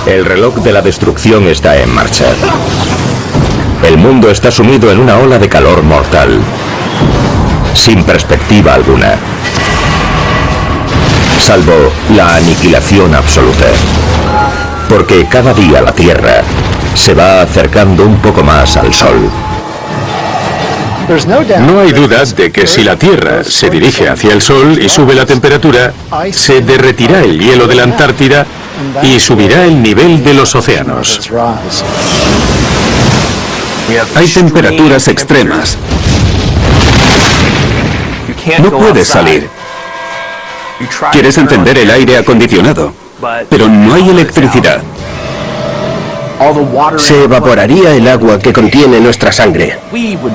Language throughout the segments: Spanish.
El reloj de la destrucción está en marcha. El mundo está sumido en una ola de calor mortal, sin perspectiva alguna, salvo la aniquilación absoluta. Porque cada día la Tierra se va acercando un poco más al Sol. No hay duda de que si la Tierra se dirige hacia el Sol y sube la temperatura, se derretirá el hielo de la Antártida y subirá el nivel de los océanos. Hay temperaturas extremas. No puedes salir. Quieres encender el aire acondicionado, pero no hay electricidad. Se evaporaría el agua que contiene nuestra sangre.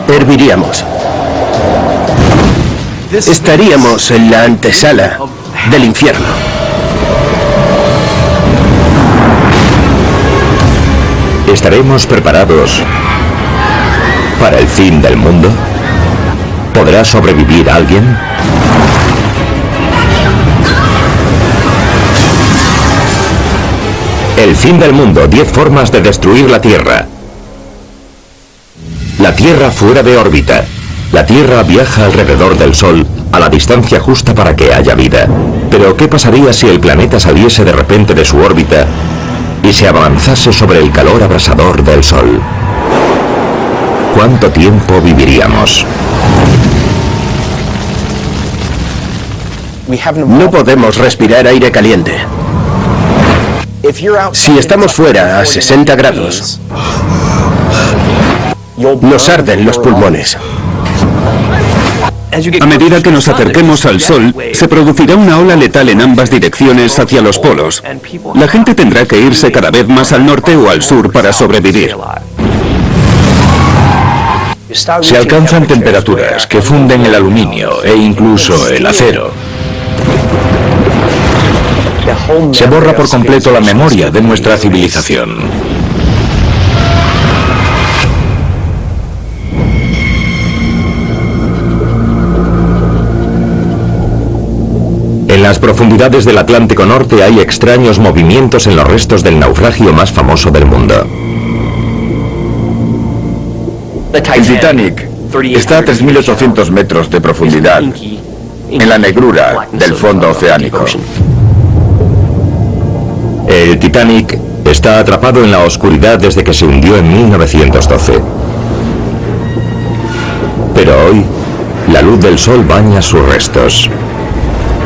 Herviríamos. Estaríamos en la antesala del infierno. ¿Estaremos preparados para el fin del mundo? ¿Podrá sobrevivir alguien? El fin del mundo, 10 formas de destruir la Tierra. La Tierra fuera de órbita. La Tierra viaja alrededor del Sol a la distancia justa para que haya vida. Pero ¿qué pasaría si el planeta saliese de repente de su órbita y se abalanzase sobre el calor abrasador del Sol? ¿Cuánto tiempo viviríamos? No podemos respirar aire caliente. Si estamos fuera a 60 grados, nos arden los pulmones. A medida que nos acerquemos al Sol, se producirá una ola letal en ambas direcciones hacia los polos. La gente tendrá que irse cada vez más al norte o al sur para sobrevivir. Se alcanzan temperaturas que funden el aluminio e incluso el acero. Se borra por completo la memoria de nuestra civilización. En las profundidades del Atlántico Norte hay extraños movimientos en los restos del naufragio más famoso del mundo. El Titanic está a 3.800 metros de profundidad, en la negrura del fondo oceánico. El Titanic está atrapado en la oscuridad desde que se hundió en 1912. Pero hoy, la luz del sol baña sus restos,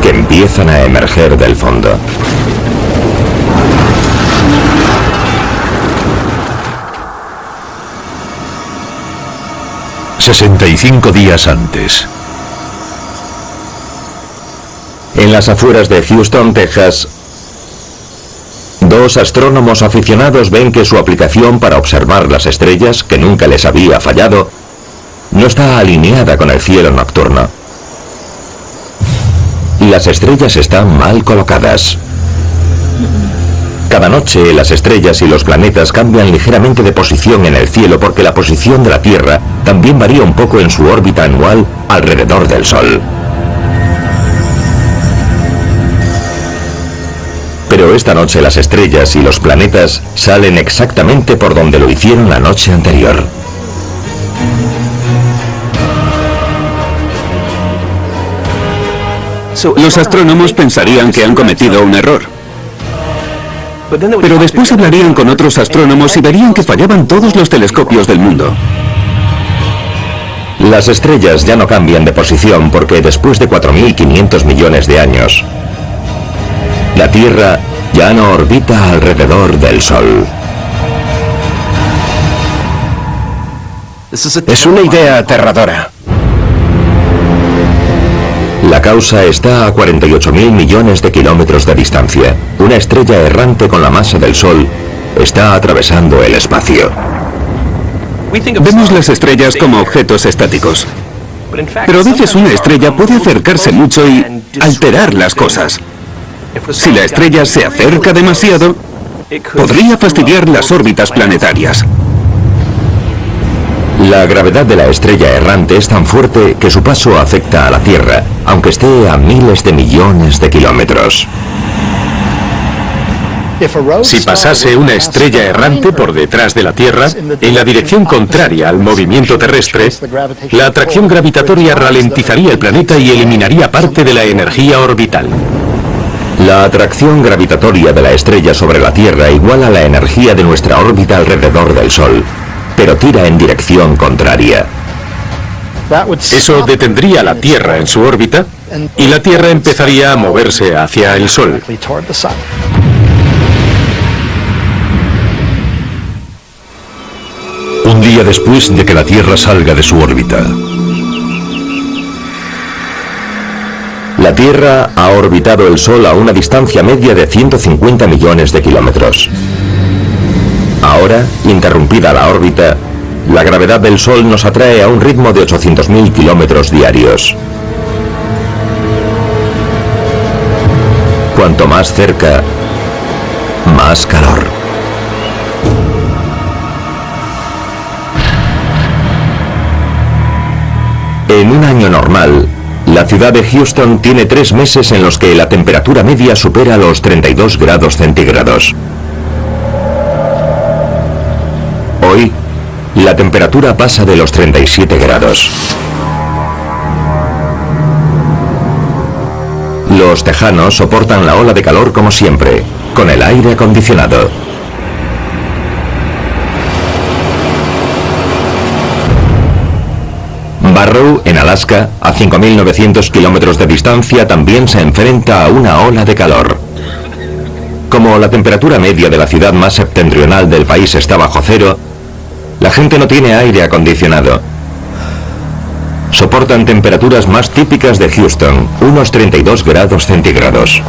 que empiezan a emerger del fondo. «65 días antes». En las afueras de Houston, Texas, dos astrónomos aficionados ven que su aplicación para observar las estrellas, que nunca les había fallado, no está alineada con el cielo nocturno. Las estrellas están mal colocadas. Cada noche las estrellas y los planetas cambian ligeramente de posición en el cielo porque la posición de la Tierra también varía un poco en su órbita anual alrededor del Sol. Pero esta noche las estrellas y los planetas salen exactamente por donde lo hicieron la noche anterior. Los astrónomos pensarían que han cometido un error. Pero después hablarían con otros astrónomos y verían que fallaban todos los telescopios del mundo. Las estrellas ya no cambian de posición porque después de 4.500 millones de años, la Tierra ya no orbita alrededor del Sol. Es una idea aterradora. La causa está a 48.000 millones de kilómetros de distancia. Una estrella errante con la masa del Sol está atravesando el espacio. Vemos las estrellas como objetos estáticos. Pero a veces una estrella puede acercarse mucho y alterar las cosas. Si la estrella se acerca demasiado, podría fastidiar las órbitas planetarias. La gravedad de la estrella errante es tan fuerte que su paso afecta a la Tierra, aunque esté a miles de millones de kilómetros. Si pasase una estrella errante por detrás de la Tierra, en la dirección contraria al movimiento terrestre, la atracción gravitatoria ralentizaría el planeta y eliminaría parte de la energía orbital. La atracción gravitatoria de la estrella sobre la Tierra iguala la energía de nuestra órbita alrededor del Sol, pero tira en dirección contraria. Eso detendría la Tierra en su órbita y la Tierra empezaría a moverse hacia el Sol. Un día después de que la Tierra salga de su órbita. La Tierra ha orbitado el Sol a una distancia media de 150 millones de kilómetros. Ahora, interrumpida la órbita, la gravedad del Sol nos atrae a un ritmo de 800.000 kilómetros diarios. Cuanto más cerca, más calor. En un año normal, la ciudad de Houston tiene 3 meses en los que la temperatura media supera los 32 grados centígrados. Hoy, la temperatura pasa de los 37 grados. Los tejanos soportan la ola de calor como siempre, con el aire acondicionado. Barrow, en Alaska, a 5.900 kilómetros de distancia, también se enfrenta a una ola de calor. Como la temperatura media de la ciudad más septentrional del país está bajo cero, la gente no tiene aire acondicionado. Soportan temperaturas más típicas de Houston, unos 32 grados centígrados.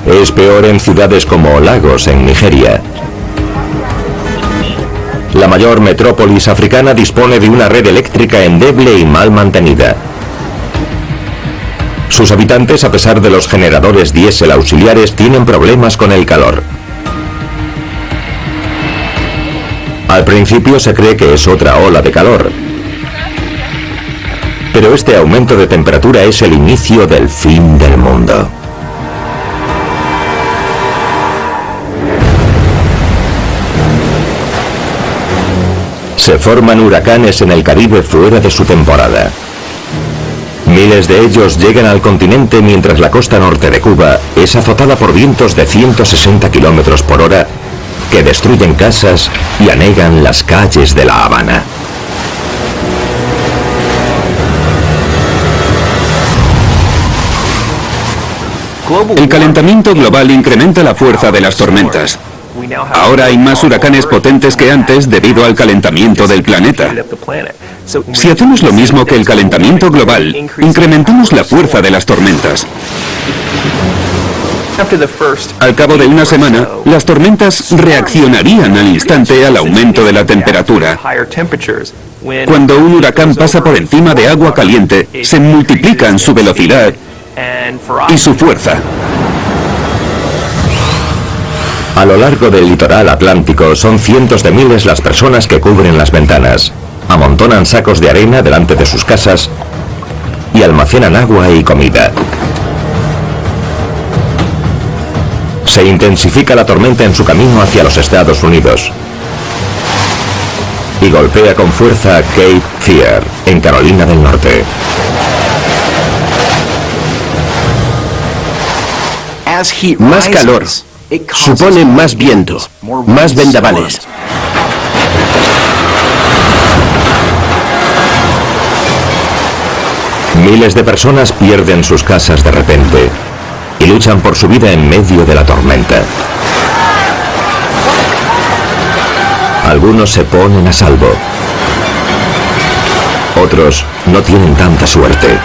Es peor en ciudades como Lagos, en Nigeria. La mayor metrópolis africana dispone de una red eléctrica endeble y mal mantenida. Sus habitantes, a pesar de los generadores diésel auxiliares, tienen problemas con el calor. Al principio se cree que es otra ola de calor, pero este aumento de temperatura es el inicio del fin del mundo. Se forman huracanes en el Caribe fuera de su temporada. Miles de ellos llegan al continente mientras la costa norte de Cuba es azotada por vientos de 160 kilómetros por hora que destruyen casas y anegan las calles de La Habana. El calentamiento global incrementa la fuerza de las tormentas. Ahora hay más huracanes potentes que antes debido al calentamiento del planeta. Si hacemos lo mismo que el calentamiento global, incrementamos la fuerza de las tormentas. Al cabo de una semana, las tormentas reaccionarían al instante al aumento de la temperatura. Cuando un huracán pasa por encima de agua caliente, se multiplican su velocidad y su fuerza. A lo largo del litoral atlántico son cientos de miles las personas que cubren las ventanas, amontonan sacos de arena delante de sus casas y almacenan agua y comida. Se intensifica la tormenta en su camino hacia los Estados Unidos y golpea con fuerza a Cape Fear, en Carolina del Norte. Más calor supone más viento, más vendavales. Miles de personas pierden sus casas de repente y luchan por su vida en medio de la tormenta. Algunos se ponen a salvo. Otros no tienen tanta suerte.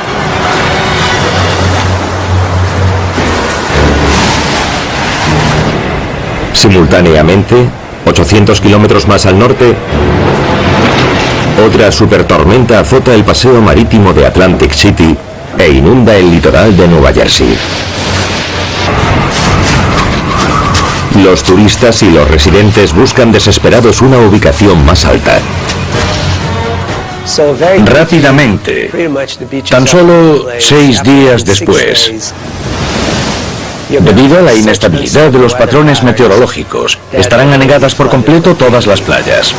Simultáneamente, 800 kilómetros más al norte, otra supertormenta azota el paseo marítimo de Atlantic City e inunda el litoral de Nueva Jersey. Los turistas y los residentes buscan desesperados una ubicación más alta. Rápidamente, tan solo 6 días después. Debido a la inestabilidad de los patrones meteorológicos, estarán anegadas por completo todas las playas.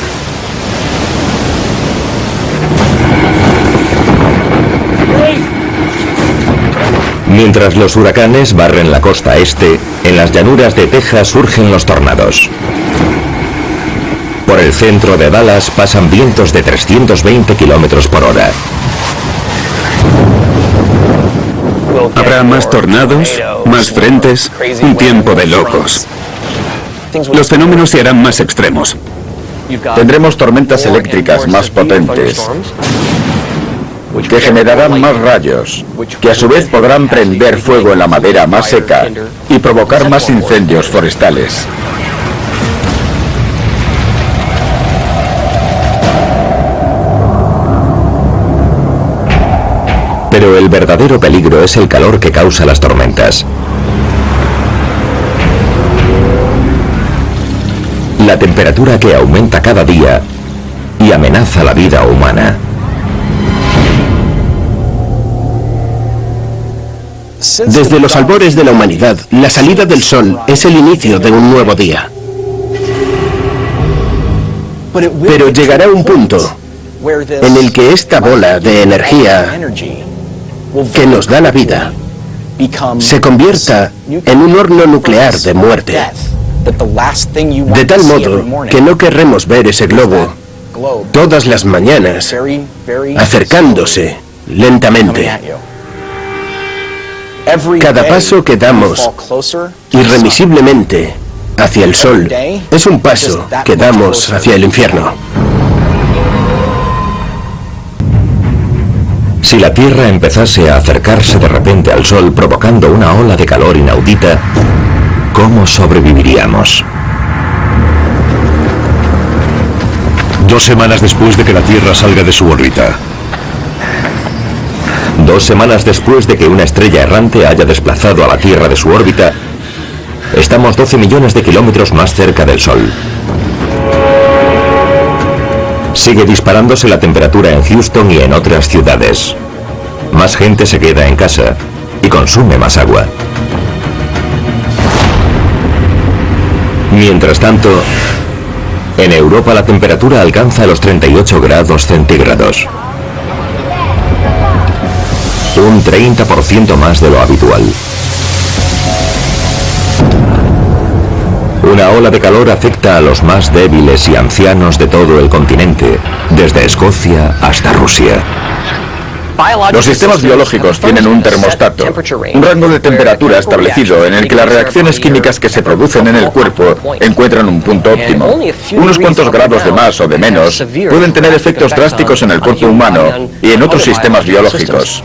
Mientras los huracanes barren la costa este, en las llanuras de Texas surgen los tornados. Por el centro de Dallas pasan vientos de 320 kilómetros por hora. Habrá más tornados, más frentes, un tiempo de locos. Los fenómenos se harán más extremos. Tendremos tormentas eléctricas más potentes, que generarán más rayos, que a su vez podrán prender fuego en la madera más seca y provocar más incendios forestales. Pero el verdadero peligro es el calor que causa las tormentas. La temperatura que aumenta cada día y amenaza la vida humana. Desde los albores de la humanidad, la salida del sol es el inicio de un nuevo día. Pero llegará un punto en el que esta bola de energía que nos da la vida se convierta en un horno nuclear de muerte, de tal modo que no querremos ver ese globo todas las mañanas acercándose lentamente. Cada paso que damos irremisiblemente hacia el sol es un paso que damos hacia el infierno. Si la Tierra empezase a acercarse de repente al Sol provocando una ola de calor inaudita, ¿cómo sobreviviríamos? 2 semanas después de que la Tierra salga de su órbita. 2 semanas después de que una estrella errante haya desplazado a la Tierra de su órbita, estamos 12 millones de kilómetros más cerca del Sol. Sigue disparándose la temperatura en Houston y en otras ciudades. Más gente se queda en casa y consume más agua. Mientras tanto, en Europa la temperatura alcanza los 38 grados centígrados. Un 30% más de lo habitual. Una ola de calor afecta a los más débiles y ancianos de todo el continente, desde Escocia hasta Rusia. Los sistemas biológicos tienen un termostato, un rango de temperatura establecido en el que las reacciones químicas que se producen en el cuerpo encuentran un punto óptimo. Unos cuantos grados de más o de menos pueden tener efectos drásticos en el cuerpo humano y en otros sistemas biológicos.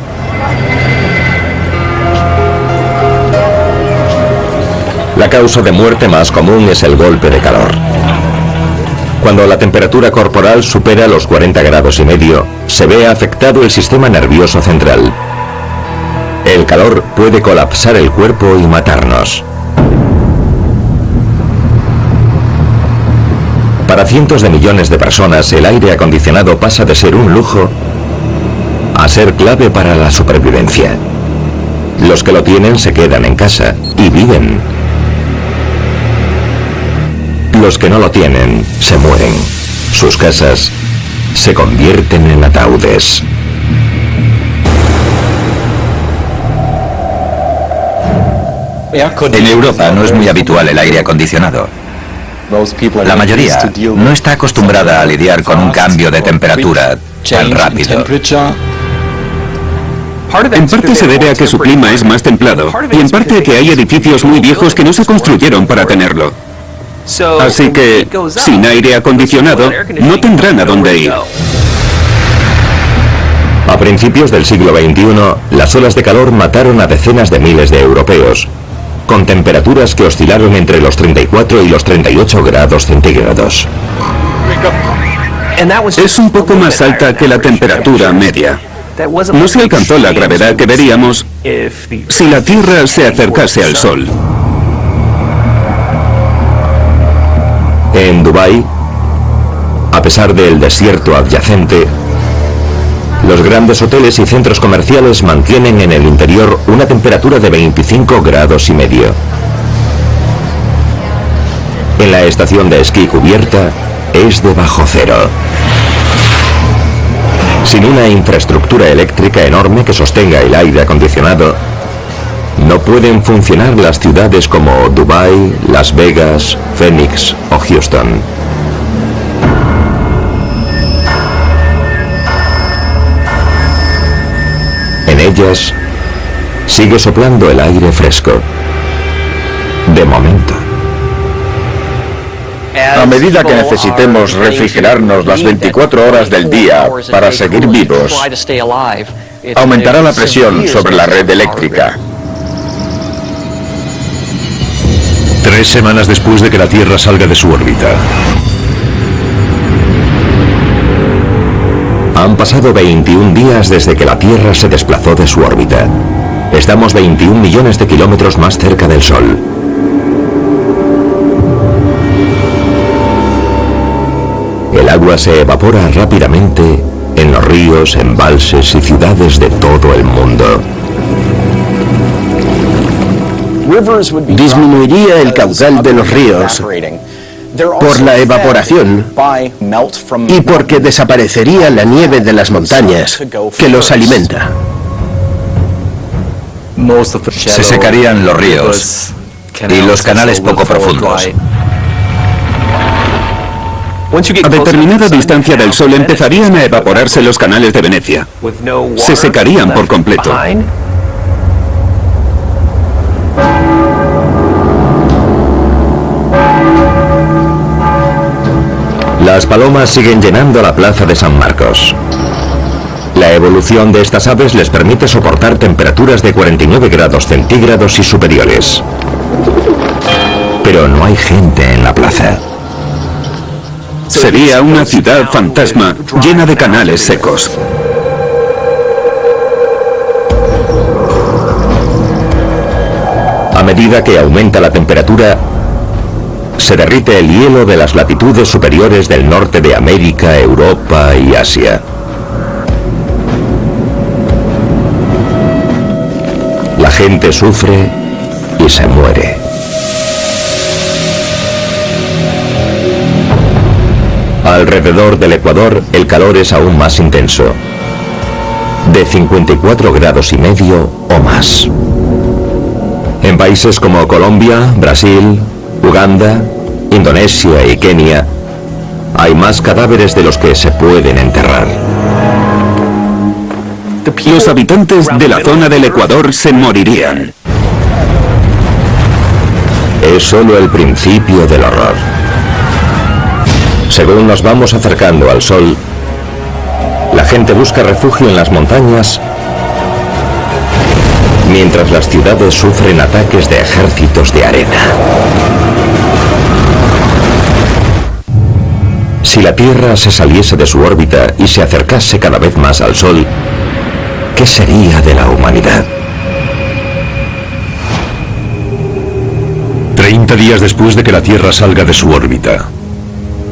La causa de muerte más común es el golpe de calor. Cuando la temperatura corporal supera los 40 grados y medio, se ve afectado el sistema nervioso central. El calor puede colapsar el cuerpo y matarnos. Para cientos de millones de personas, el aire acondicionado pasa de ser un lujo a ser clave para la supervivencia. Los que lo tienen se quedan en casa y viven. Los que no lo tienen se mueren. Sus casas se convierten en ataúdes. En Europa no es muy habitual el aire acondicionado. La mayoría no está acostumbrada a lidiar con un cambio de temperatura tan rápido. En parte se debe a que su clima es más templado y en parte a que hay edificios muy viejos que no se construyeron para tenerlo. Así que, sin aire acondicionado, no tendrán a dónde ir. A principios del siglo XXI, las olas de calor mataron a decenas de miles de europeos, con temperaturas que oscilaron entre los 34 y los 38 grados centígrados. Es un poco más alta que la temperatura media. No se alcanzó la gravedad que veríamos si la Tierra se acercase al Sol. En Dubái, a pesar del desierto adyacente, Los grandes hoteles y centros comerciales mantienen en el interior una temperatura de 25 grados y medio. En la estación de esquí cubierta es de bajo cero. Sin una infraestructura eléctrica enorme que sostenga el aire acondicionado, no pueden funcionar las ciudades como Dubái, Las Vegas, Phoenix o Houston. En ellas sigue soplando el aire fresco. De momento. A medida que necesitemos refrigerarnos las 24 horas del día para seguir vivos, aumentará la presión sobre la red eléctrica. 3 semanas después de que la Tierra salga de su órbita. Han pasado 21 días desde que la Tierra se desplazó de su órbita. Estamos 21 millones de kilómetros más cerca del Sol. El agua se evapora rápidamente en los ríos, embalses y ciudades de todo el mundo. Disminuiría el caudal de los ríos por la evaporación y porque desaparecería la nieve de las montañas que los alimenta. Se secarían los ríos y los canales poco profundos. A determinada distancia del Sol empezarían a evaporarse los canales de Venecia. Se secarían por completo. Las palomas siguen llenando la plaza de San Marcos. La evolución de estas aves les permite soportar temperaturas de 49 grados centígrados y superiores. Pero no hay gente en la plaza. Sería una ciudad fantasma llena de canales secos. A medida que aumenta la temperatura, se derrite el hielo de las latitudes superiores del norte de América, Europa y Asia. La gente sufre y se muere. Alrededor del Ecuador, el calor es aún más intenso, de 54 grados y medio o más. En países como Colombia, Brasil, Uganda, Indonesia y Kenia, hay más cadáveres de los que se pueden enterrar. Los habitantes de la zona del Ecuador se morirían. Es solo el principio del horror. Según nos vamos acercando al Sol, la gente busca refugio en las montañas, mientras las ciudades sufren ataques de ejércitos de arena. Si la Tierra se saliese de su órbita y se acercase cada vez más al Sol, ¿qué sería de la humanidad? 30 días después de que la Tierra salga de su órbita.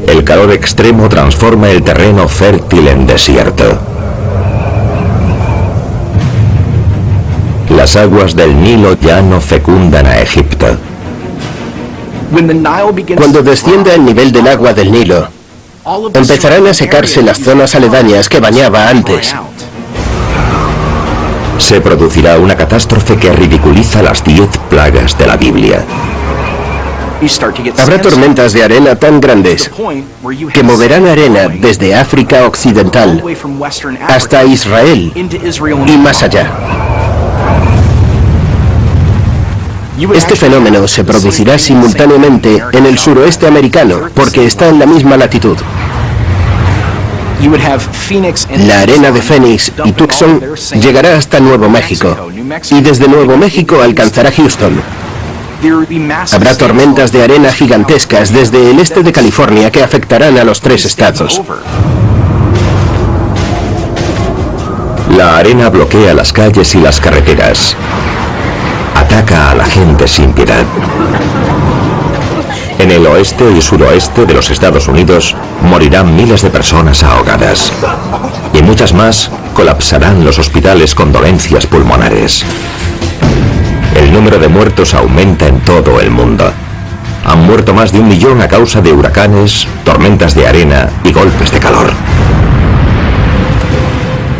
El calor extremo transforma el terreno fértil en desierto. Las aguas del Nilo ya no fecundan a Egipto. Cuando descienda el nivel del agua del Nilo, empezarán a secarse las zonas aledañas que bañaba antes. Se producirá una catástrofe que ridiculiza las 10 plagas de la Biblia. Habrá tormentas de arena tan grandes que moverán arena desde África Occidental hasta Israel y más allá. Este fenómeno se producirá simultáneamente en el suroeste americano porque está en la misma latitud. La arena de Phoenix y Tucson llegará hasta Nuevo México y desde Nuevo México alcanzará Houston. Habrá tormentas de arena gigantescas desde el este de California que afectarán a los 3 estados. La arena bloquea las calles y las carreteras. Ataca a la gente sin piedad. En el oeste y suroeste de los Estados Unidos morirán miles de personas ahogadas. Y muchas más colapsarán los hospitales con dolencias pulmonares. El número de muertos aumenta en todo el mundo. Han muerto más de 1 millón a causa de huracanes, tormentas de arena y golpes de calor.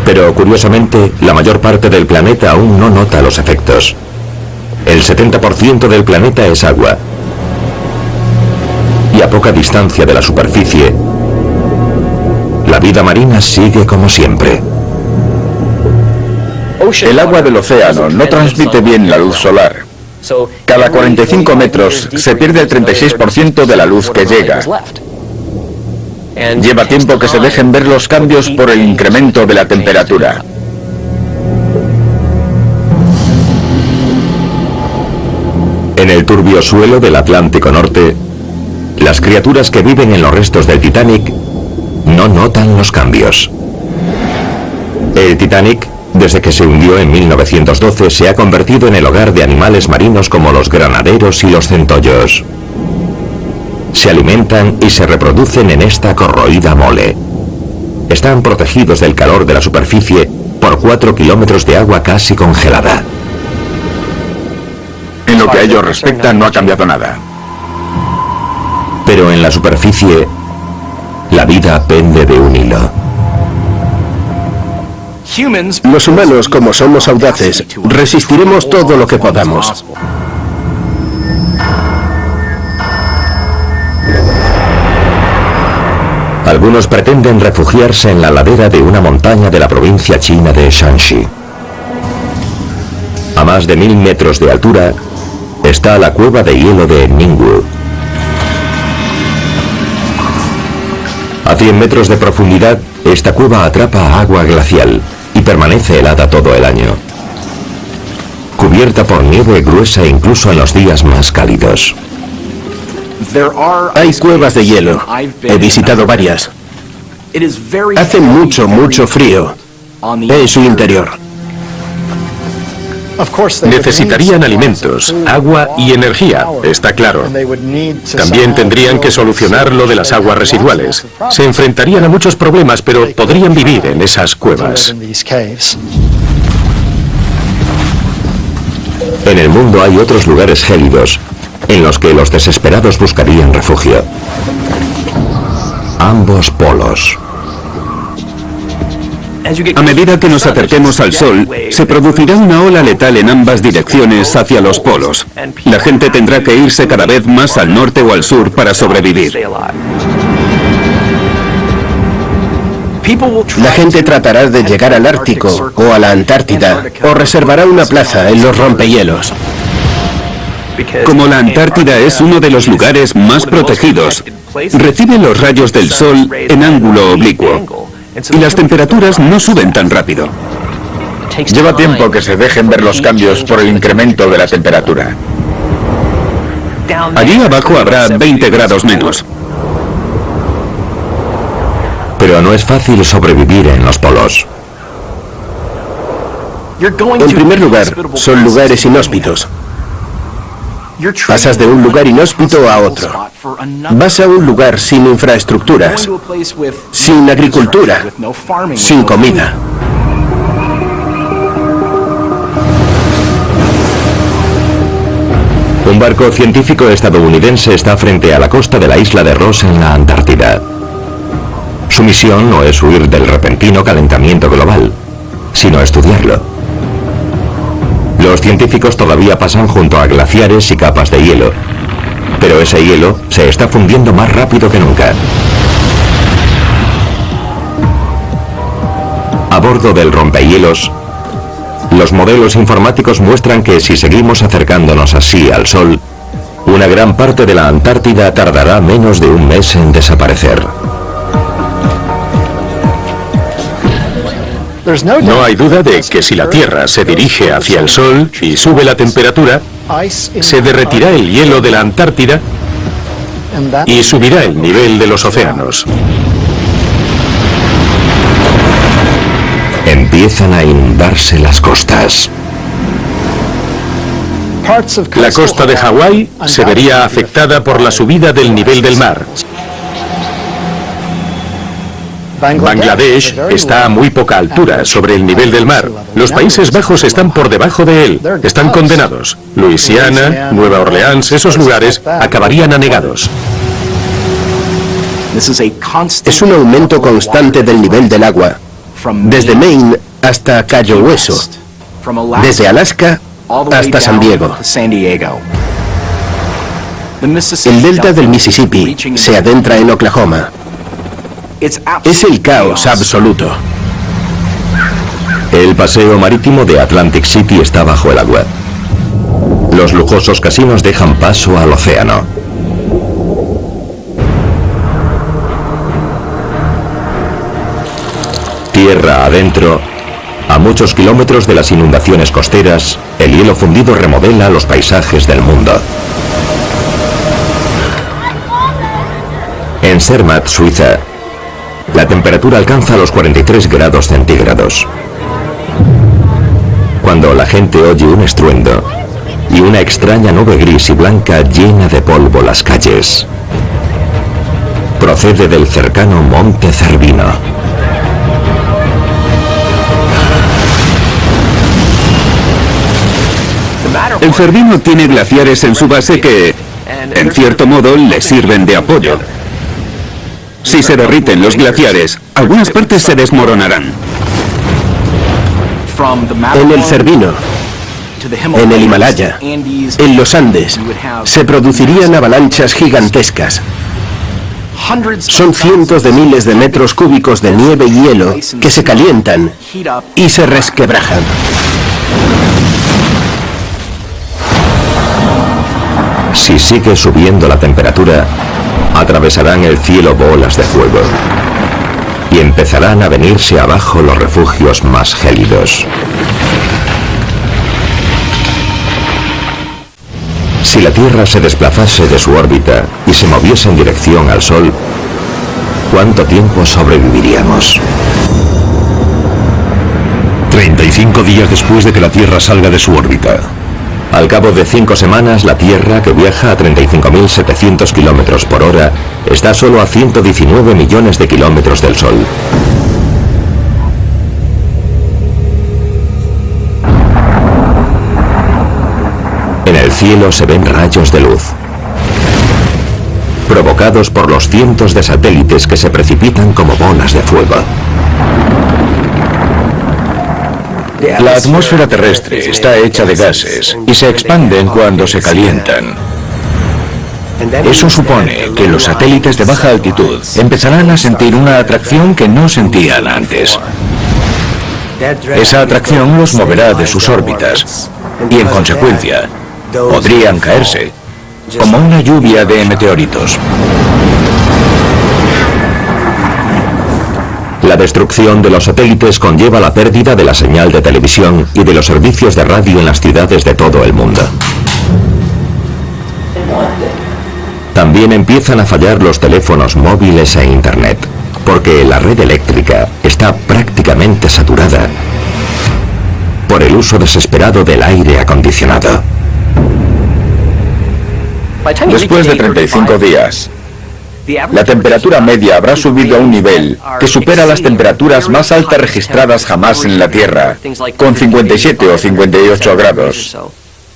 Pero curiosamente, la mayor parte del planeta aún no nota los efectos. El 70% del planeta es agua. Y a poca distancia de la superficie, la vida marina sigue como siempre. El agua del océano no transmite bien la luz solar. Cada 45 metros se pierde el 36% de la luz que llega. Lleva tiempo que se dejen ver los cambios por el incremento de la temperatura. En el turbio suelo del Atlántico Norte, las criaturas que viven en los restos del Titanic no notan los cambios. El Titanic, desde que se hundió en 1912, se ha convertido en el hogar de animales marinos como los granaderos y los centollos. Se alimentan y se reproducen en esta corroída mole. Están protegidos del calor de la superficie por 4 kilómetros de agua casi congelada. En lo que a ellos respecta, no ha cambiado nada. Pero en la superficie, la vida pende de un hilo. Los humanos, como somos audaces, resistiremos todo lo que podamos. Algunos pretenden refugiarse en la ladera de una montaña de la provincia china de Shanxi. A más de 1000 metros de altura está la cueva de hielo de Ningwu. A 100 metros de profundidad, esta cueva atrapa agua glacial y permanece helada todo el año. Cubierta por nieve gruesa incluso en los días más cálidos. Hay cuevas de hielo. He visitado varias. Hace mucho frío en su interior. Necesitarían alimentos, agua y energía, está claro. También tendrían que solucionar lo de las aguas residuales. Se enfrentarían a muchos problemas, pero podrían vivir en esas cuevas. En el mundo hay otros lugares gélidos en los que los desesperados buscarían refugio. Ambos polos. A medida que nos acerquemos al Sol, se producirá una ola letal en ambas direcciones hacia los polos. La gente tendrá que irse cada vez más al norte o al sur para sobrevivir. La gente tratará de llegar al Ártico o a la Antártida o reservará una plaza en los rompehielos. Como la Antártida es uno de los lugares más protegidos, recibe los rayos del Sol en ángulo oblicuo. Y las temperaturas no suben tan rápido. Lleva tiempo que se dejen ver los cambios por el incremento de la temperatura. Allí abajo habrá 20 grados menos. Pero no es fácil sobrevivir en los polos. En primer lugar, son lugares inhóspitos. Pasas de un lugar inhóspito a otro. Vas a un lugar sin infraestructuras, sin agricultura, sin comida. Un barco científico estadounidense está frente a la costa de la isla de Ross en la Antártida. Su misión no es huir del repentino calentamiento global, sino estudiarlo. Los científicos todavía pasan junto a glaciares y capas de hielo, pero ese hielo se está fundiendo más rápido que nunca. A bordo del rompehielos, los modelos informáticos muestran que si seguimos acercándonos así al Sol, una gran parte de la Antártida tardará menos de un mes en desaparecer. No hay duda de que si la Tierra se dirige hacia el Sol y sube la temperatura, se derretirá el hielo de la Antártida y subirá el nivel de los océanos. Empiezan a inundarse las costas. La costa de Hawái se vería afectada por la subida del nivel del mar. Bangladesh está a muy poca altura sobre el nivel del mar. Los Países Bajos están por debajo de él. Están condenados. Luisiana, Nueva Orleans, esos lugares acabarían anegados. Es un aumento constante del nivel del agua, desde Maine hasta Cayo Hueso, desde Alaska hasta San Diego. El delta del Mississippi se adentra en Oklahoma. Es el caos absoluto. El paseo marítimo de Atlantic City está bajo el agua. Los lujosos casinos dejan paso al océano. Tierra adentro, a muchos kilómetros de las inundaciones costeras, el hielo fundido remodela los paisajes del mundo. En Zermatt, Suiza, la temperatura alcanza los 43 grados centígrados. Cuando la gente oye un estruendo y una extraña nube gris y blanca llena de polvo las calles, procede del cercano Monte Cervino. El Cervino tiene glaciares en su base que, en cierto modo, le sirven de apoyo. Si se derriten los glaciares, algunas partes se desmoronarán. En el Cervino, en el Himalaya, en los Andes, se producirían avalanchas gigantescas. Son cientos de miles de metros cúbicos de nieve y hielo que se calientan y se resquebrajan. Si sigue subiendo la temperatura, atravesarán el cielo bolas de fuego y empezarán a venirse abajo los refugios más gélidos. Si la Tierra se desplazase de su órbita y se moviese en dirección al Sol, ¿cuánto tiempo sobreviviríamos? 35 días después de que la Tierra salga de su órbita. Al cabo de 5 semanas, la Tierra, que viaja a 35.700 kilómetros por hora, está solo a 119 millones de kilómetros del Sol. En el cielo se ven rayos de luz, provocados por los cientos de satélites que se precipitan como bolas de fuego. La atmósfera terrestre está hecha de gases y se expanden cuando se calientan. Eso supone que los satélites de baja altitud empezarán a sentir una atracción que no sentían antes. Esa atracción los moverá de sus órbitas y, en consecuencia, podrían caerse, como una lluvia de meteoritos. La destrucción de los satélites conlleva la pérdida de la señal de televisión y de los servicios de radio en las ciudades de todo el mundo. También empiezan a fallar los teléfonos móviles e internet, porque la red eléctrica está prácticamente saturada por el uso desesperado del aire acondicionado. Después de 35 días, la temperatura media habrá subido a un nivel que supera las temperaturas más altas registradas jamás en la Tierra, con 57 o 58 grados.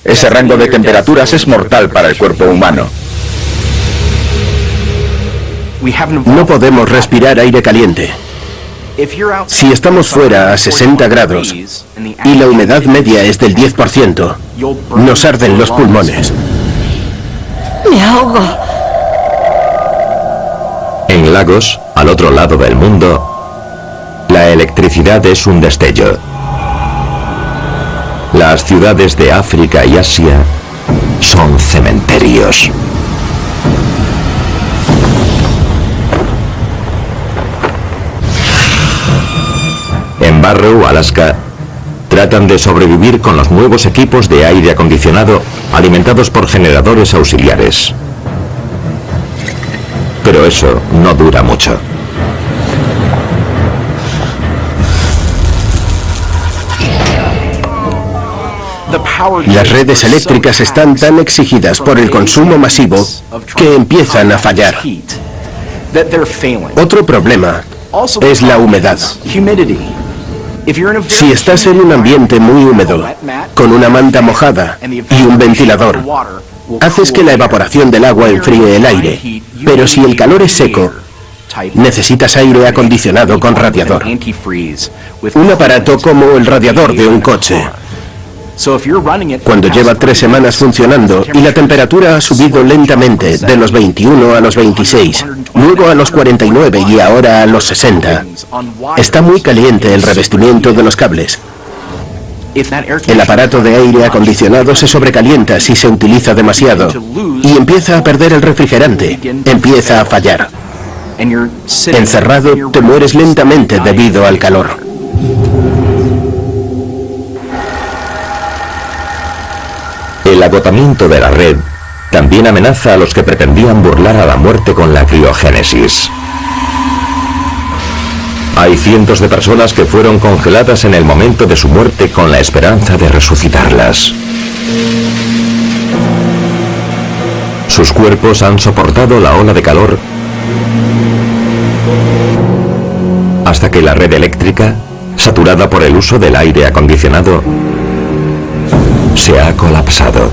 Ese rango de temperaturas es mortal para el cuerpo humano. No podemos respirar aire caliente. Si estamos fuera a 60 grados y la humedad media es del 10%, nos arden los pulmones. Me ahogo. En Lagos, al otro lado del mundo, la electricidad es un destello. Las ciudades de África y Asia son cementerios. En Barrow, Alaska, tratan de sobrevivir con los nuevos equipos de aire acondicionado alimentados por generadores auxiliares. Pero eso no dura mucho. Las redes eléctricas están tan exigidas por el consumo masivo que empiezan a fallar. Otro problema es la humedad. Si estás en un ambiente muy húmedo, con una manta mojada y un ventilador, haces que la evaporación del agua enfríe el aire. Pero si el calor es seco, necesitas aire acondicionado con radiador. Un aparato como el radiador de un coche. Cuando lleva 3 semanas funcionando y la temperatura ha subido lentamente de los 21 a los 26, luego a los 49 y ahora a los 60, está muy caliente el revestimiento de los cables. El aparato de aire acondicionado se sobrecalienta si se utiliza demasiado y empieza a perder el refrigerante, empieza a fallar. Encerrado, te mueres lentamente debido al calor. El agotamiento de la red también amenaza a los que pretendían burlar a la muerte con la criogénesis. Hay cientos de personas que fueron congeladas en el momento de su muerte con la esperanza de resucitarlas. Sus cuerpos han soportado la ola de calor hasta que la red eléctrica, saturada por el uso del aire acondicionado, se ha colapsado.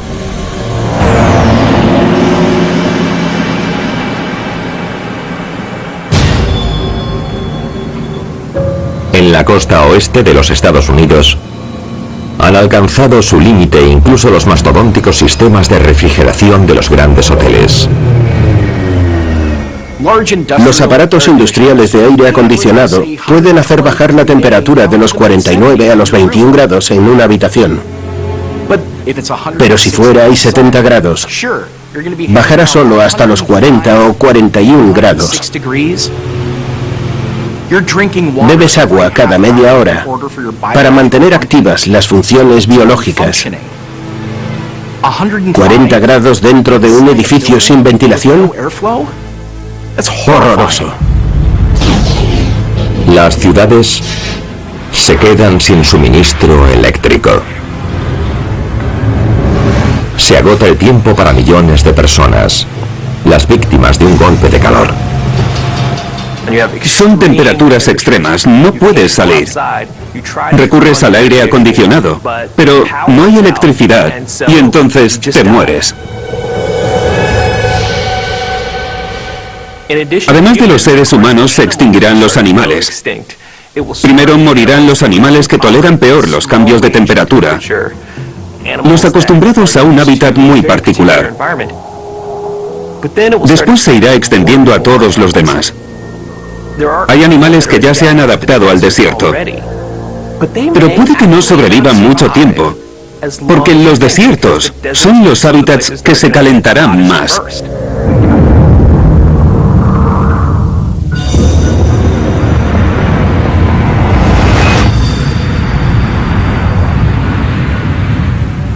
En la costa oeste de los Estados Unidos, han alcanzado su límite incluso los mastodónticos sistemas de refrigeración de los grandes hoteles. Los aparatos industriales de aire acondicionado pueden hacer bajar la temperatura de los 49 a los 21 grados en una habitación. Pero si fuera hay 70 grados, bajará solo hasta los 40 o 41 grados. Bebes agua cada media hora para mantener activas las funciones biológicas. 40 grados dentro de un edificio sin ventilación. Horroroso. Las ciudades se quedan sin suministro eléctrico. Se agota el tiempo para millones de personas, las víctimas de un golpe de calor. Son temperaturas extremas, no puedes salir. Recurres al aire acondicionado, pero no hay electricidad y entonces te mueres. Además de los seres humanos, se extinguirán los animales. Primero morirán los animales que toleran peor los cambios de temperatura, los acostumbrados a un hábitat muy particular. Después se irá extendiendo a todos los demás. Hay animales que ya se han adaptado al desierto, pero puede que no sobrevivan mucho tiempo, porque los desiertos son los hábitats que se calentarán más.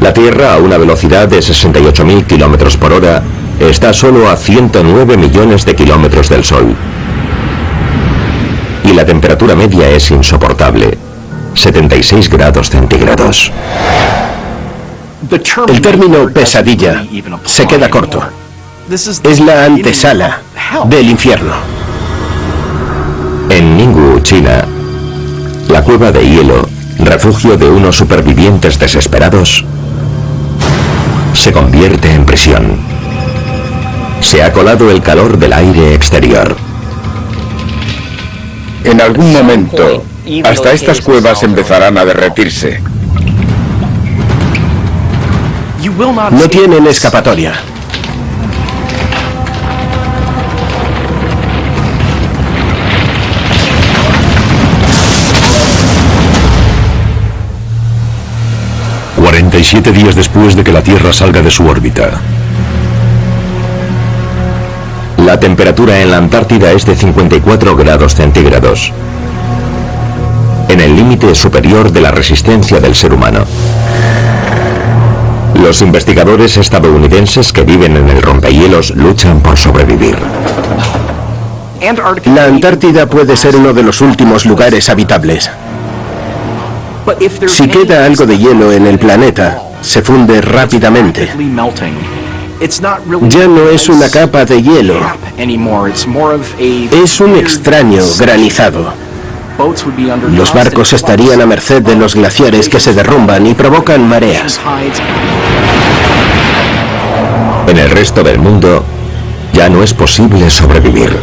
La Tierra, a una velocidad de 68.000 kilómetros por hora, está solo a 109 millones de kilómetros del Sol. Y la temperatura media es insoportable, 76 grados centígrados. El término pesadilla se queda corto. Es la antesala del infierno. En Ningwu, China, la cueva de hielo, refugio de unos supervivientes desesperados, se convierte en prisión. Se ha colado el calor del aire exterior. En algún momento, hasta estas cuevas empezarán a derretirse. No tienen escapatoria. ...47 días después de que la Tierra salga de su órbita. La temperatura en la Antártida es de 54 grados centígrados, en el límite superior de la resistencia del ser humano. Los investigadores estadounidenses que viven en el rompehielos luchan por sobrevivir. La Antártida puede ser uno de los últimos lugares habitables. Si queda algo de hielo en el planeta, se funde rápidamente. Ya no es una capa de hielo, es un extraño granizado. Los barcos estarían a merced de los glaciares que se derrumban y provocan mareas. En el resto del mundo, ya no es posible sobrevivir.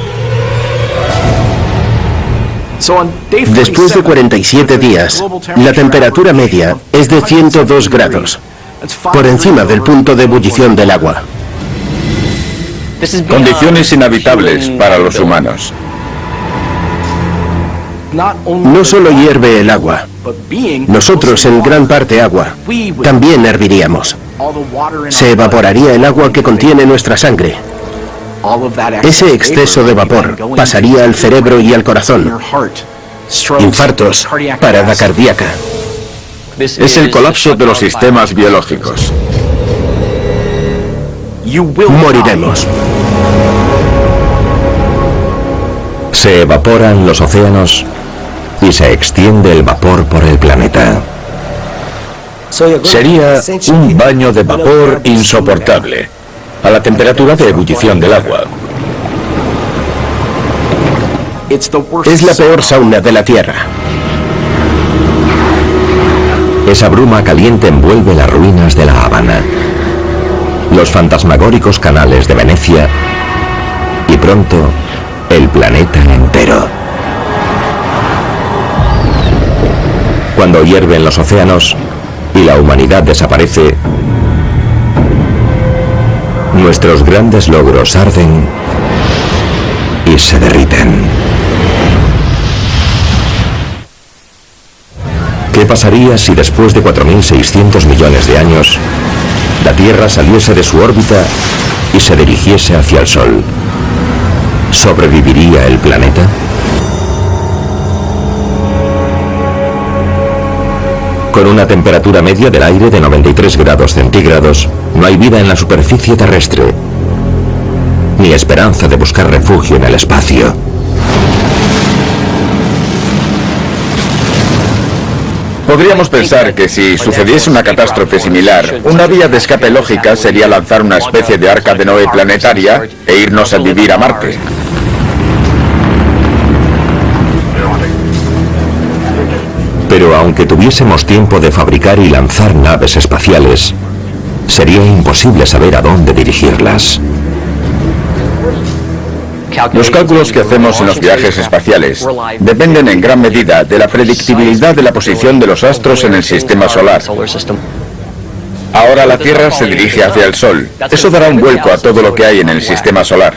Después de 47 días, la temperatura media es de 102 grados, por encima del punto de ebullición del agua. Condiciones inhabitables para los humanos. No solo hierve el agua, nosotros en gran parte agua, también herviríamos. Se evaporaría el agua que contiene nuestra sangre. Ese exceso de vapor pasaría al cerebro y al corazón. Infartos, parada cardíaca. Es el colapso de los sistemas biológicos. Moriremos. Se evaporan los océanos y se extiende el vapor por el planeta. Sería un baño de vapor insoportable, a la temperatura de ebullición del agua. Es la peor sauna de la Tierra. Esa bruma caliente envuelve las ruinas de La Habana, los fantasmagóricos canales de Venecia y pronto el planeta entero. Cuando hierven los océanos y la humanidad desaparece, nuestros grandes logros arden y se derriten. ¿Qué pasaría si después de 4.600 millones de años la Tierra saliese de su órbita y se dirigiese hacia el Sol? ¿Sobreviviría el planeta? Con una temperatura media del aire de 93 grados centígrados, no hay vida en la superficie terrestre, ni esperanza de buscar refugio en el espacio. Podríamos pensar que si sucediese una catástrofe similar, una vía de escape lógica sería lanzar una especie de arca de Noé planetaria e irnos a vivir a Marte. Pero aunque tuviésemos tiempo de fabricar y lanzar naves espaciales, sería imposible saber a dónde dirigirlas. Los cálculos que hacemos en los viajes espaciales dependen en gran medida de la predictibilidad de la posición de los astros en el sistema solar. Ahora la Tierra se dirige hacia el Sol. Eso dará un vuelco a todo lo que hay en el sistema solar.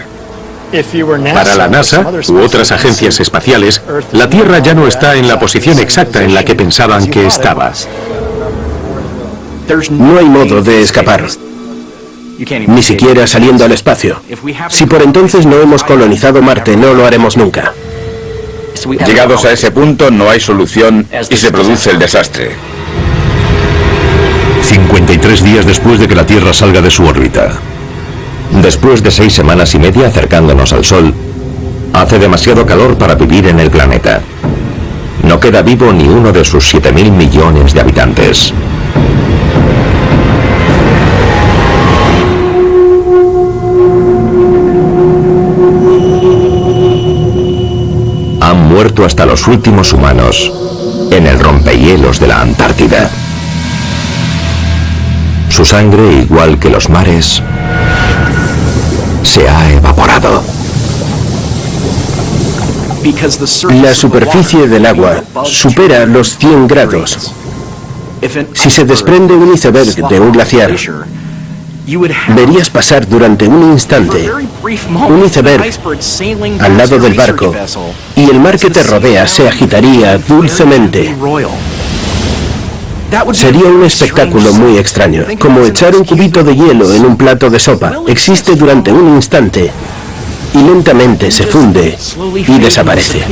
Para la NASA u otras agencias espaciales, la Tierra ya no está en la posición exacta en la que pensaban que estaba. No hay modo de escapar, ni siquiera saliendo al espacio. Si por entonces no hemos colonizado Marte, no lo haremos nunca. Llegados a ese punto, no hay solución y se produce el desastre. 53 días después de que la Tierra salga de su órbita. Después de 6 semanas y media acercándonos al Sol, hace demasiado calor para vivir en el planeta. No queda vivo ni uno de sus 7.000 millones de habitantes. Han muerto hasta los últimos humanos en el rompehielos de la Antártida. Su sangre, igual que los mares, se ha evaporado. La superficie del agua supera los 100 grados. Si se desprende un iceberg de un glaciar, verías pasar durante un instante un iceberg al lado del barco y el mar que te rodea se agitaría dulcemente. Sería un espectáculo muy extraño, como echar un cubito de hielo en un plato de sopa. Existe durante un instante y lentamente se funde y desaparece.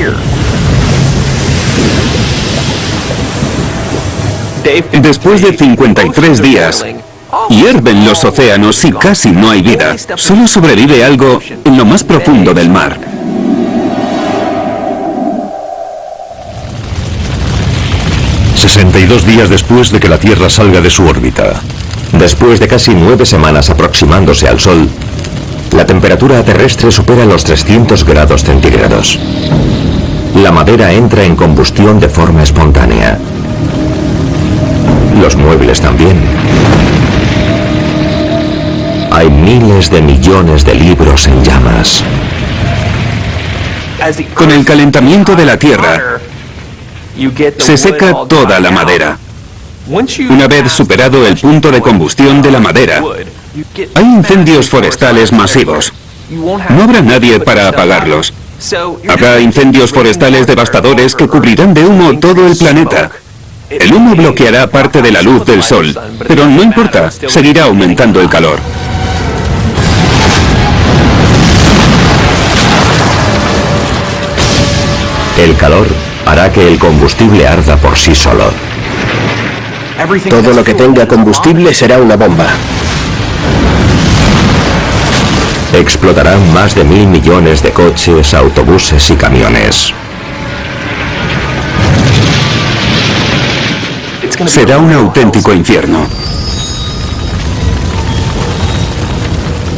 Después de 53 días, hierven los océanos y casi no hay vida. Solo sobrevive algo en lo más profundo del mar. ...62 días después de que la Tierra salga de su órbita. Después de casi 9 semanas aproximándose al Sol, la temperatura terrestre supera los 300 grados centígrados. La madera entra en combustión de forma espontánea. Los muebles también. Hay miles de millones de libros en llamas. Con el calentamiento de la Tierra, se seca toda la madera. Una vez superado el punto de combustión de la madera, hay incendios forestales masivos. No habrá nadie para apagarlos. Habrá incendios forestales devastadores que cubrirán de humo todo el planeta. El humo bloqueará parte de la luz del sol, pero no importa, seguirá aumentando el calor. El calor hará que el combustible arda por sí solo. Todo lo que tenga combustible será una bomba. Explotarán más de 1.000 millones de coches, autobuses y camiones. Será un auténtico infierno.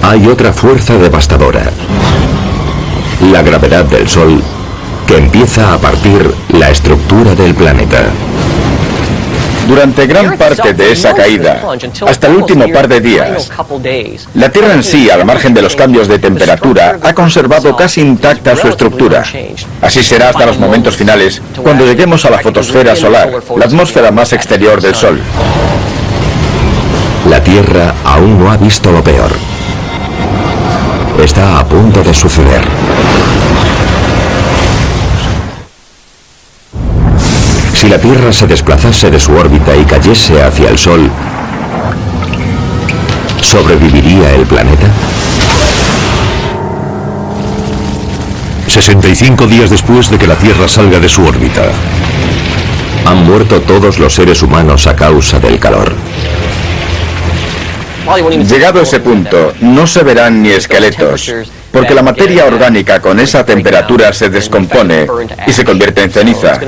Hay otra fuerza devastadora. La gravedad del Sol, que empieza a partir la estructura del planeta. Durante gran parte de esa caída, hasta el último par de días, la Tierra en sí, al margen de los cambios de temperatura, ha conservado casi intacta su estructura. Así será hasta los momentos finales, cuando lleguemos a la fotosfera solar, la atmósfera más exterior del Sol. La Tierra aún no ha visto lo peor. Está a punto de suceder. Si la Tierra se desplazase de su órbita y cayese hacia el Sol, ¿sobreviviría el planeta? 65 días después de que la Tierra salga de su órbita. Han muerto todos los seres humanos a causa del calor. Llegado a ese punto, no se verán ni esqueletos, porque la materia orgánica con esa temperatura se descompone y se convierte en ceniza.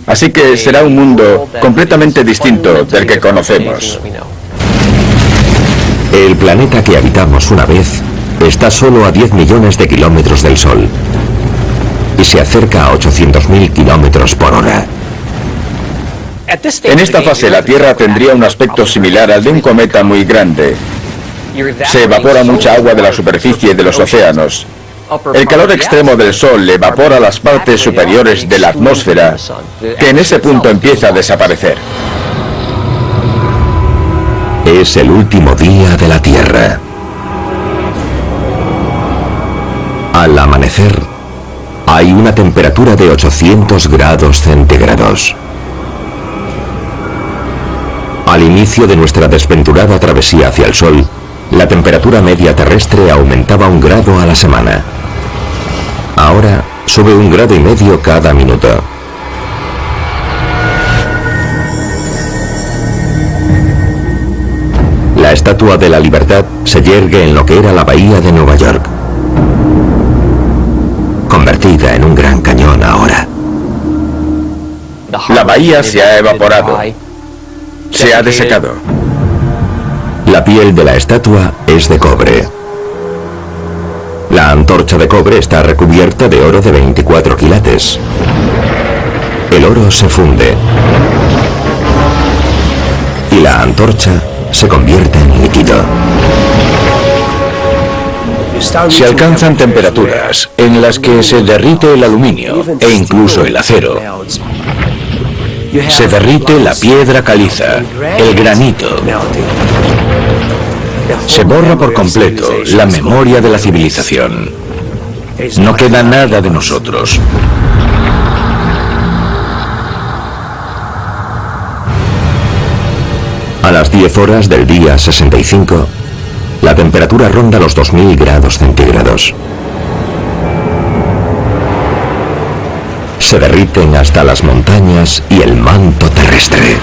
Así que será un mundo completamente distinto del que conocemos. El planeta que habitamos una vez está solo a 10 millones de kilómetros del Sol y se acerca a 800.000 kilómetros por hora. En esta fase la Tierra tendría un aspecto similar al de un cometa muy grande. Se evapora mucha agua de la superficie de los océanos. El calor extremo del Sol evapora las partes superiores de la atmósfera, que en ese punto empieza a desaparecer. Es el último día de la Tierra. Al amanecer, hay una temperatura de 800 grados centígrados. Al inicio de nuestra desventurada travesía hacia el Sol, la temperatura media terrestre aumentaba 1 grado a la semana. Ahora sube 1,5 grados cada minuto. La Estatua de la Libertad se yergue en lo que era la bahía de Nueva York, convertida en un gran cañón ahora. La bahía se ha evaporado. Se ha desecado. La piel de la estatua es de cobre. La antorcha de cobre está recubierta de oro de 24 quilates. El oro se funde y la antorcha se convierte en líquido. Se alcanzan temperaturas en las que se derrite el aluminio e incluso el acero. Se derrite la piedra caliza, el granito. Se borra por completo la memoria de la civilización. No queda nada de nosotros. A las 10 horas del día 65, la temperatura ronda los 2000 grados centígrados. Se derriten hasta las montañas y el manto terrestre.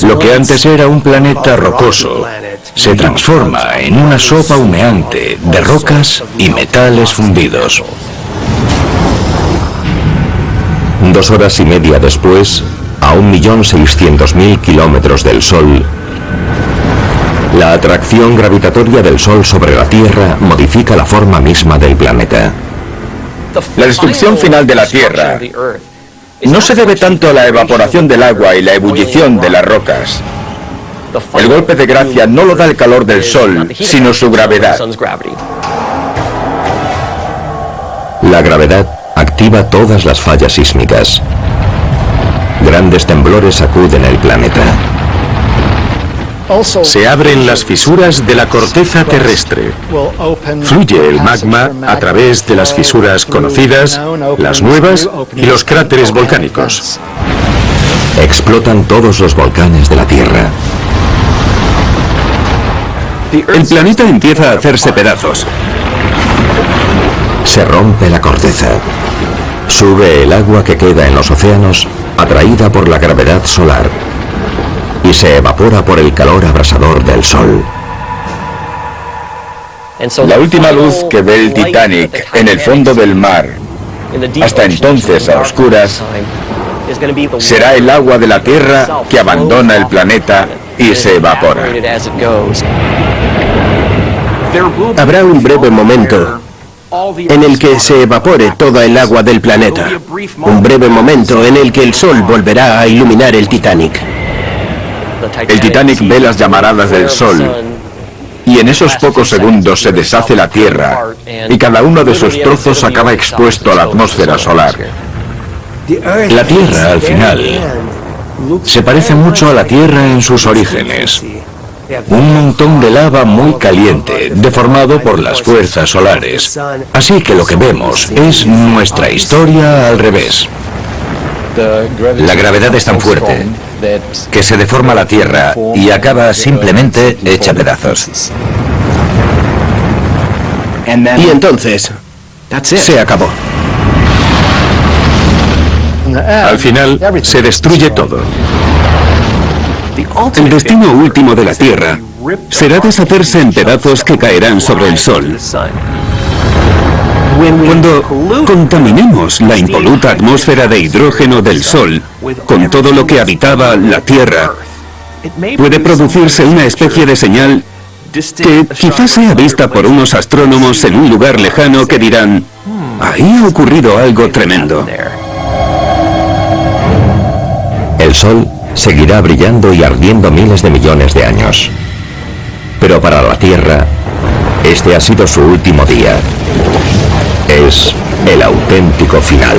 Lo que antes era un planeta rocoso se transforma en una sopa humeante de rocas y metales fundidos. 2 horas y media después, a 1.600.000 kilómetros del Sol, la atracción gravitatoria del Sol sobre la Tierra modifica la forma misma del planeta. La destrucción final de la Tierra no se debe tanto a la evaporación del agua y la ebullición de las rocas. El golpe de gracia no lo da el calor del Sol, sino su gravedad. La gravedad activa todas las fallas sísmicas. Grandes temblores sacuden el planeta. Se abren las fisuras de la corteza terrestre. Fluye el magma a través de las fisuras conocidas, las nuevas y los cráteres volcánicos. Explotan todos los volcanes de la Tierra. El planeta empieza a hacerse pedazos. Se rompe la corteza. Sube el agua que queda en los océanos, atraída por la gravedad solar, y se evapora por el calor abrasador del Sol. La última luz que ve el Titanic en el fondo del mar, hasta entonces a oscuras, será el agua de la Tierra que abandona el planeta y se evapora. Habrá un breve momento en el que se evapore toda el agua del planeta. Un breve momento en el que el Sol volverá a iluminar el Titanic. El Titanic ve las llamaradas del Sol y en esos pocos segundos se deshace la Tierra y cada uno de sus trozos acaba expuesto a la atmósfera solar. La Tierra, al final, se parece mucho a la Tierra en sus orígenes. Un montón de lava muy caliente, deformado por las fuerzas solares. Así que lo que vemos es nuestra historia al revés. La gravedad es tan fuerte que se deforma la Tierra y acaba simplemente hecha pedazos. Y entonces, se acabó. Al final, se destruye todo. El destino último de la Tierra será deshacerse en pedazos que caerán sobre el Sol. Cuando contaminemos la impoluta atmósfera de hidrógeno del Sol con todo lo que habitaba la Tierra, puede producirse una especie de señal que quizás sea vista por unos astrónomos en un lugar lejano que dirán: ahí ha ocurrido algo tremendo. El Sol seguirá brillando y ardiendo miles de millones de años. Pero para la Tierra, este ha sido su último día. Es el auténtico final.